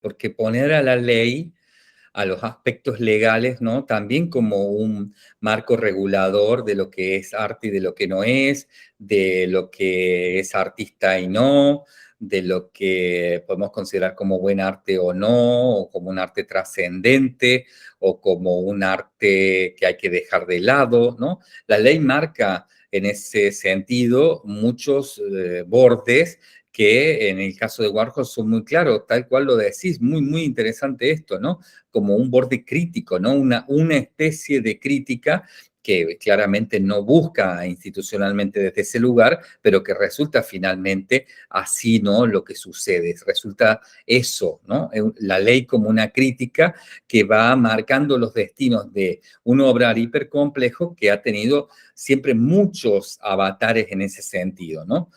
porque poner a la ley, a los aspectos legales, ¿no? También como un marco regulador de lo que es arte y de lo que no es, de lo que es artista y no, de lo que podemos considerar como buen arte o no, o como un arte trascendente, o como un arte que hay que dejar de lado, ¿no? La ley marca en ese sentido muchos bordes que en el caso de Warhol son muy claros, tal cual lo decís, muy, muy interesante esto, ¿no? Como un borde crítico, ¿no? Una especie de crítica que claramente no busca institucionalmente desde ese lugar, pero que resulta finalmente así, ¿no? Lo que sucede, resulta eso, ¿no? La ley como una crítica que va marcando los destinos de un obrar hipercomplejo que ha tenido siempre muchos avatares en ese sentido, ¿no?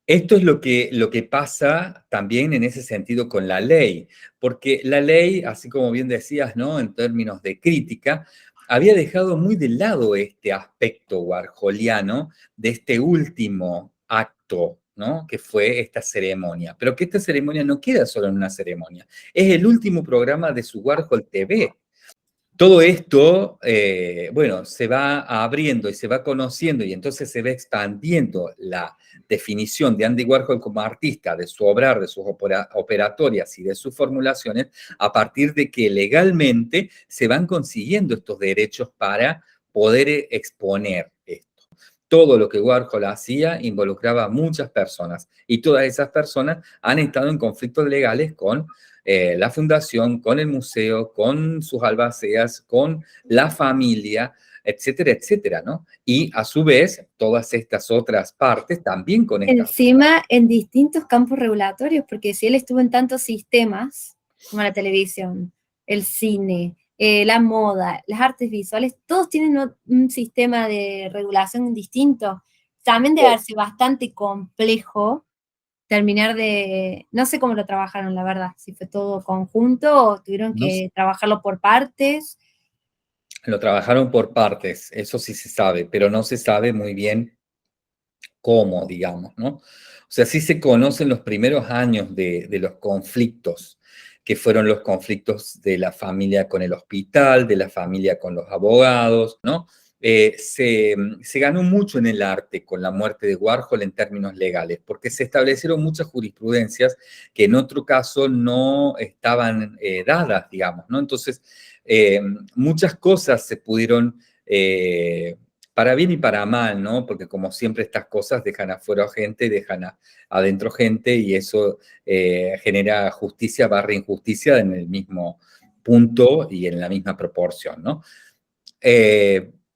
Esto es lo que pasa también en ese sentido con la ley, porque la ley, así como bien decías, ¿no? En términos de crítica, había dejado muy de lado este aspecto warholiano de este último acto, ¿no? Que fue esta ceremonia. Pero que esta ceremonia no queda solo en una ceremonia, es el último programa de su Warhol TV. Todo esto, bueno, se va abriendo y se va conociendo y entonces se va expandiendo la definición de Andy Warhol como artista, de su obrar, de sus operatorias y de sus formulaciones, a partir de que legalmente se van consiguiendo estos derechos para poder exponer esto. Todo lo que Warhol hacía involucraba a muchas personas y todas esas personas han estado en conflictos legales con la fundación, con el museo, con sus albaceas, con la familia, etcétera, etcétera, ¿no? Y a su vez, todas estas otras partes también con estas. Encima, en distintos campos regulatorios, porque si él estuvo en tantos sistemas, como la televisión, el cine, la moda, las artes visuales, todos tienen un sistema de regulación distinto. También debe haber sido bastante complejo terminar de, no sé cómo lo trabajaron, la verdad, si fue todo conjunto o tuvieron que trabajarlo por partes. Lo trabajaron por partes, eso sí se sabe, pero no se sabe muy bien cómo, digamos, ¿no? O sea, sí se conocen los primeros años de los conflictos, que fueron los conflictos de la familia con el hospital, de la familia con los abogados, ¿no? Se ganó mucho en el arte con la muerte de Warhol en términos legales, porque se establecieron muchas jurisprudencias que en otro caso no estaban dadas, digamos, ¿no? Entonces, muchas cosas se pudieron, para bien y para mal, ¿no? Porque como siempre estas cosas dejan afuera gente, dejan adentro gente y eso genera justicia barra injusticia en el mismo punto y en la misma proporción, ¿no?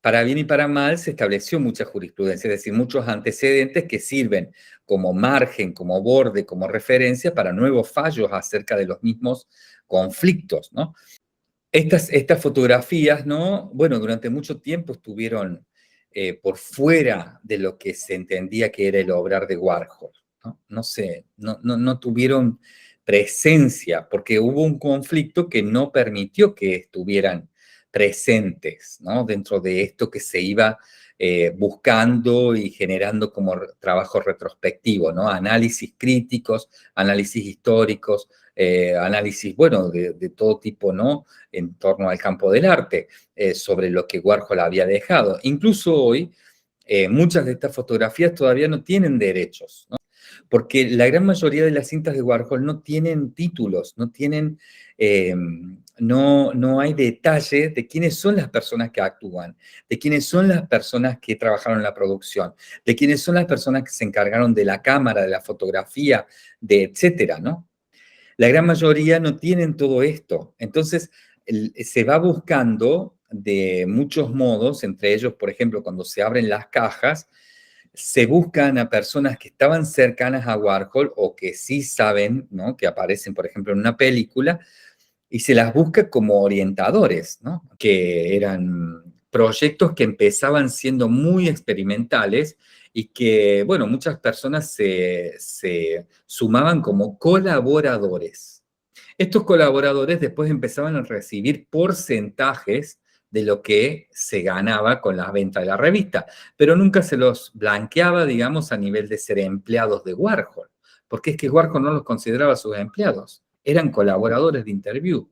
Para bien y para mal se estableció mucha jurisprudencia, es decir, muchos antecedentes que sirven como margen, como borde, como referencia para nuevos fallos acerca de los mismos conflictos, ¿no? Estas fotografías, ¿no? Bueno, durante mucho tiempo estuvieron por fuera de lo que se entendía que era el obrar de Warhol, ¿no? No sé, no tuvieron presencia porque hubo un conflicto que no permitió que estuvieran presentes, ¿no? Dentro de esto que se iba buscando y generando como trabajo retrospectivo, ¿no? Análisis críticos, análisis históricos, análisis, bueno, de todo tipo, ¿no? En torno al campo del arte, sobre lo que Warhol había dejado. Incluso hoy, muchas de estas fotografías todavía no tienen derechos, ¿no? Porque la gran mayoría de las cintas de Warhol no tienen títulos, no tienen, no hay detalle de quiénes son las personas que actúan, de quiénes son las personas que trabajaron en la producción, de quiénes son las personas que se encargaron de la cámara, de la fotografía, de etcétera, ¿no? La gran mayoría no tienen todo esto. Entonces, se va buscando de muchos modos, entre ellos, por ejemplo, cuando se abren las cajas, se buscan a personas que estaban cercanas a Warhol o que sí saben, ¿no? Que aparecen, por ejemplo, en una película, y se las busca como orientadores, ¿no? Que eran proyectos que empezaban siendo muy experimentales y que, bueno, muchas personas se sumaban como colaboradores. Estos colaboradores después empezaban a recibir porcentajes de lo que se ganaba con la venta de la revista, pero nunca se los blanqueaba, digamos, a nivel de ser empleados de Warhol, porque es que Warhol no los consideraba sus empleados. eran colaboradores de Interview.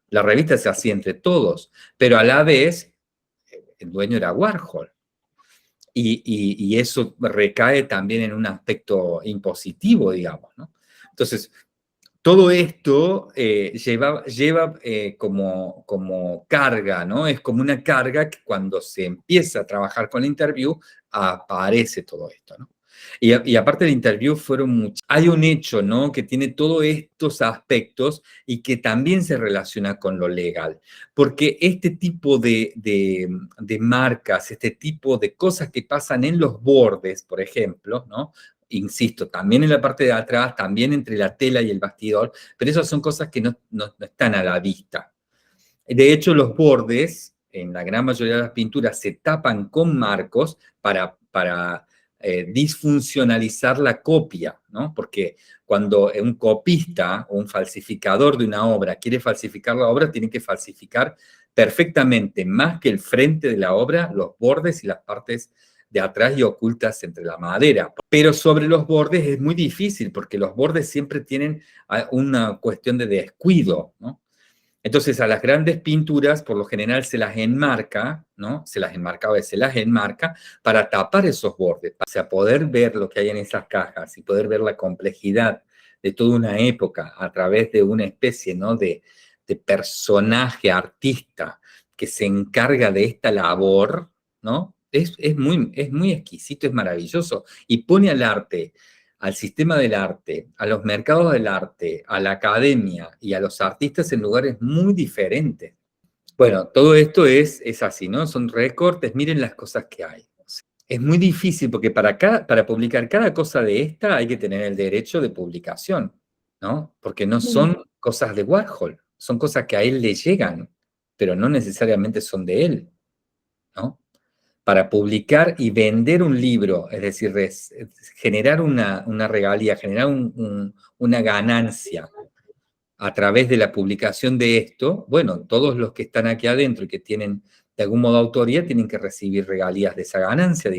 La revista se hacía entre todos, pero a la vez el dueño era Warhol. Y eso recae también en un aspecto impositivo, digamos, ¿no? Entonces, todo esto lleva como carga, ¿no? Es como una carga que cuando se empieza a trabajar con la Interview, aparece todo esto, ¿no? Y aparte del Interview fueron muchos. Hay un hecho, ¿no? Que tiene todos estos aspectos y que también se relaciona con lo legal. Porque este tipo de marcas, este tipo de cosas que pasan en los bordes, por ejemplo, ¿no? Insisto, también en la parte de atrás, también entre la tela y el bastidor, pero esas son cosas que no están a la vista. De hecho, los bordes, en la gran mayoría de las pinturas, se tapan con marcos para disfuncionalizar la copia, ¿no? Porque cuando un copista o un falsificador de una obra quiere falsificar la obra, tiene que falsificar perfectamente, más que el frente de la obra, los bordes y las partes de atrás y ocultas entre la madera. Pero sobre los bordes es muy difícil, porque los bordes siempre tienen una cuestión de descuido, ¿no? Entonces, a las grandes pinturas, por lo general, se las enmarca, ¿no? Se las enmarca, a veces se las enmarca para tapar esos bordes, o sea, poder ver lo que hay en esas cajas y poder ver la complejidad de toda una época a través de una especie, ¿no? de personaje artista que se encarga de esta labor, ¿no? Es muy exquisito, es maravilloso y pone al arte, al sistema del arte, a los mercados del arte, a la academia y a los artistas en lugares muy diferentes. Bueno, todo esto es así, ¿no? Son recortes, miren las cosas que hay. Es muy difícil porque para publicar cada cosa de esta hay que tener el derecho de publicación, ¿no? Porque no son cosas de Warhol, son cosas que a él le llegan, pero no necesariamente son de él, ¿no? Para publicar y vender un libro, es decir, generar una regalía, generar una ganancia a través de la publicación de esto, bueno, todos los que están aquí adentro y que tienen de algún modo autoría tienen que recibir regalías de esa ganancia.